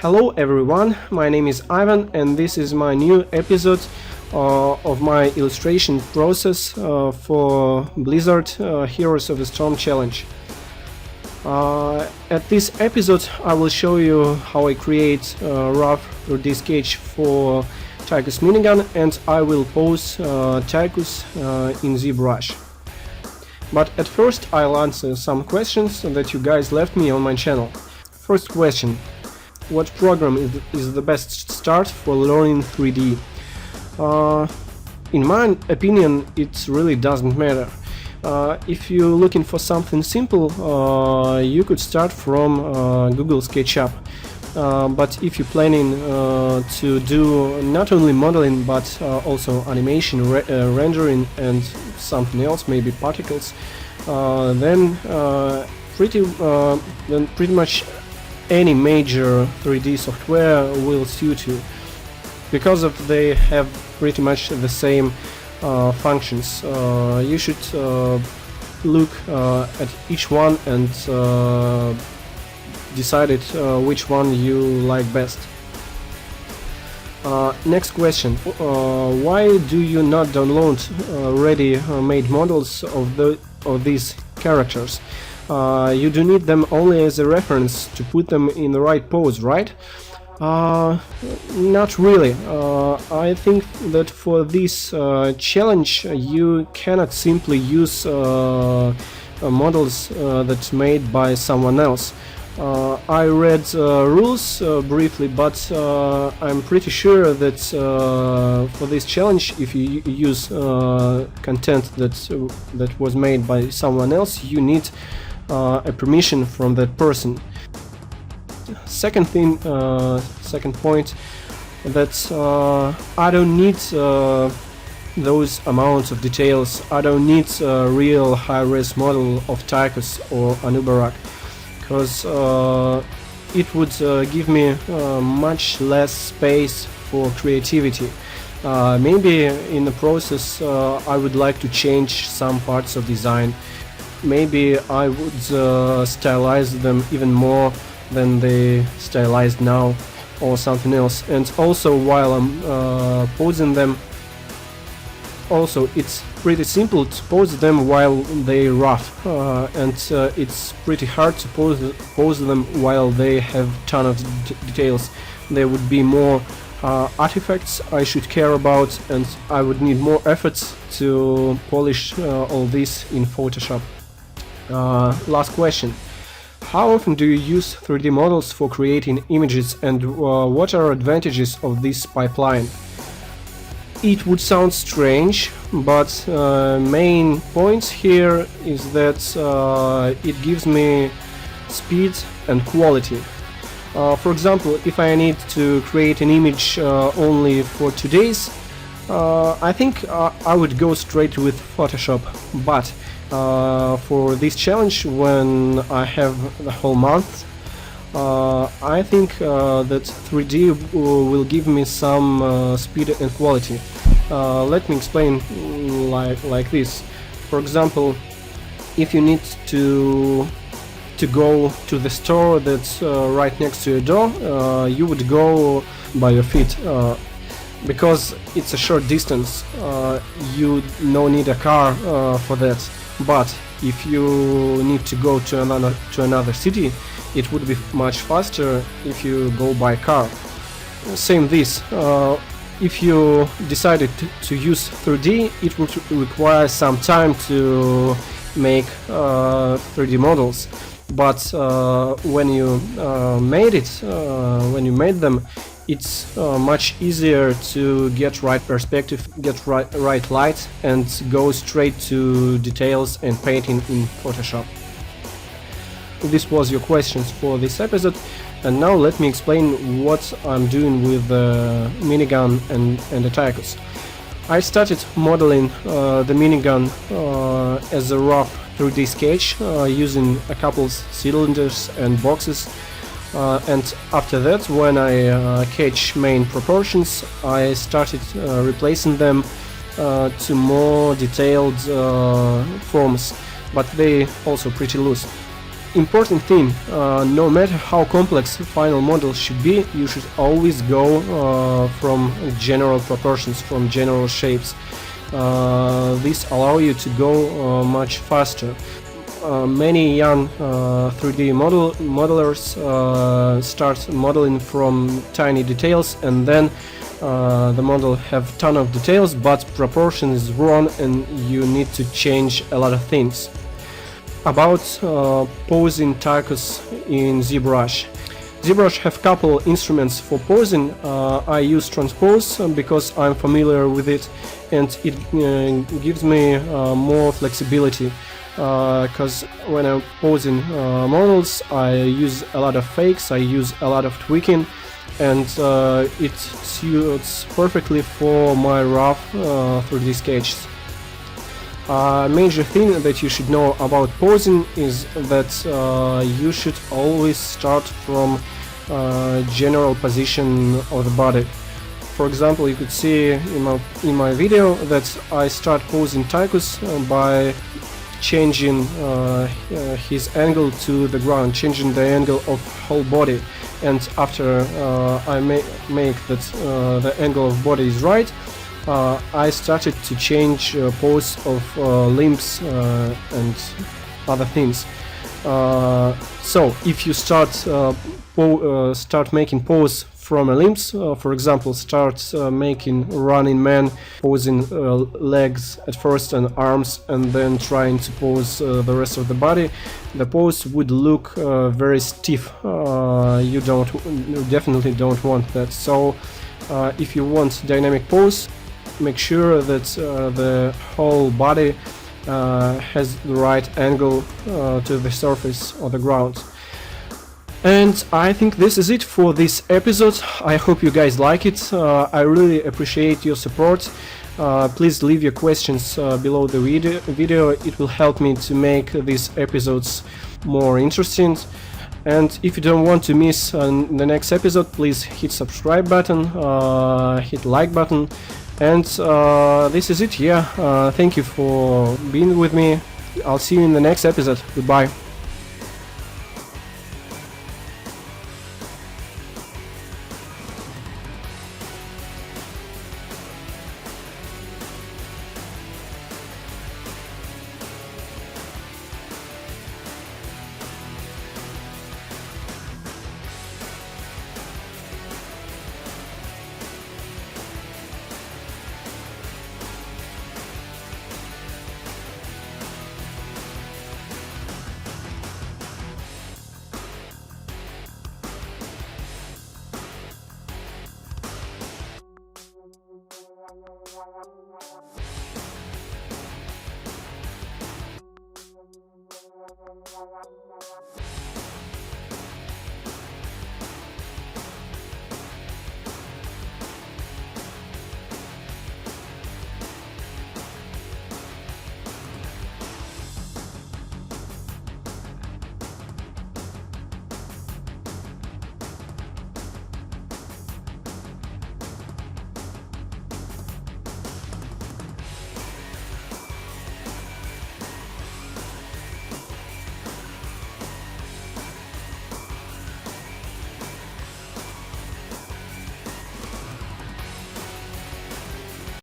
Hello everyone, my name is Ivan and this is my new episode of my illustration process for Blizzard Heroes of the Storm challenge. At this episode I will show you how I create a rough 3D sketch for Tychus minigun, and I will pose Tychus in ZBrush. But at first I'll answer some questions that you guys left me on my channel. First question: what program is the best start for learning 3D? In my opinion, it really doesn't matter. If you're looking for something simple, you could start from Google SketchUp. But if you're planning to do not only modeling but also animation, rendering and something else, maybe particles, then pretty much any major 3D software will suit you, because they have pretty much the same functions. You should look at each one and decide which one you like best. Next question: why do you not download ready-made models of these characters? You do need them only as a reference to put them in the right pose, right? Not really. I think that for this challenge you cannot simply use models that's made by someone else. I read rules briefly, but I'm pretty sure that for this challenge, if you use content that was made by someone else, you need a permission from that person. Second point, that I don't need those amounts of details. I don't need a real high-res model of Tychus or Anub'Arak, because it would give me much less space for creativity. Maybe in the process I would like to change some parts of design. Maybe I would stylize them even more than they stylized now, or something else. And also, while I'm posing them, also it's pretty simple to pose them while they're rough, and it's pretty hard to pose them while they have ton of details. There would be more artifacts I should care about, and I would need more efforts to polish all this in Photoshop. Last question: how often do you use 3D models for creating images, and what are advantages of this pipeline? It would sound strange, but main points here is that it gives me speed and quality. For example, if I need to create an image only for 2 days, I think I would go straight with Photoshop. But for this challenge, when I have the whole month, I think that 3D will give me some speed and quality. Let me explain like this. For example, if you need to go to the store that's right next to your door, you would go by your feet, because it's a short distance. You no need a car for that. But if you need to go to another city, it would be much faster if you go by car. Same this. If you decided to use 3D, it would require some time to make 3D models. But when you made them, it's much easier to get right perspective, get right light, and go straight to details and painting in Photoshop. This was your questions for this episode, and now let me explain what I'm doing with the minigun and the Tychus. I started modeling the minigun as a rough 3D sketch using a couple cylinders and boxes. And after that, when I catch main proportions, I started replacing them to more detailed forms, but they also pretty loose. important thing, no matter how complex the final model should be, you should always go from general proportions, from general shapes. This allow you to go much faster. Many young 3D modelers start modeling from tiny details, and then the model have ton of details, but proportion is wrong and you need to change a lot of things. About posing Tychus in ZBrush. ZBrush have couple instruments for posing. I use transpose because I'm familiar with it, and it gives me more flexibility, because when I'm posing models I use a lot of fakes, I use a lot of tweaking, and it suits perfectly for my rough 3D sketches. Major thing that you should know about posing is that you should always start from general position of the body. For example, you could see in my video that I start posing Tychus by changing his angle to the ground, changing the angle of whole body, and after I make that the angle of body is right, I started to change pose of limbs and other things. So if you start making pose from a limbs, for example, start making running man, posing legs at first and arms, and then trying to pose the rest of the body, the pose would look very stiff. You definitely don't want that. So if you want dynamic pose, make sure that the whole body has the right angle to the surface or the ground. And I think this is it for this episode. I hope you guys like it. I really appreciate your support. Please leave your questions below the video. It will help me to make these episodes more interesting. And if you don't want to miss the next episode, please hit subscribe button, hit like button. And this is it. Yeah, thank you for being with me. I'll see you in the next episode. Goodbye.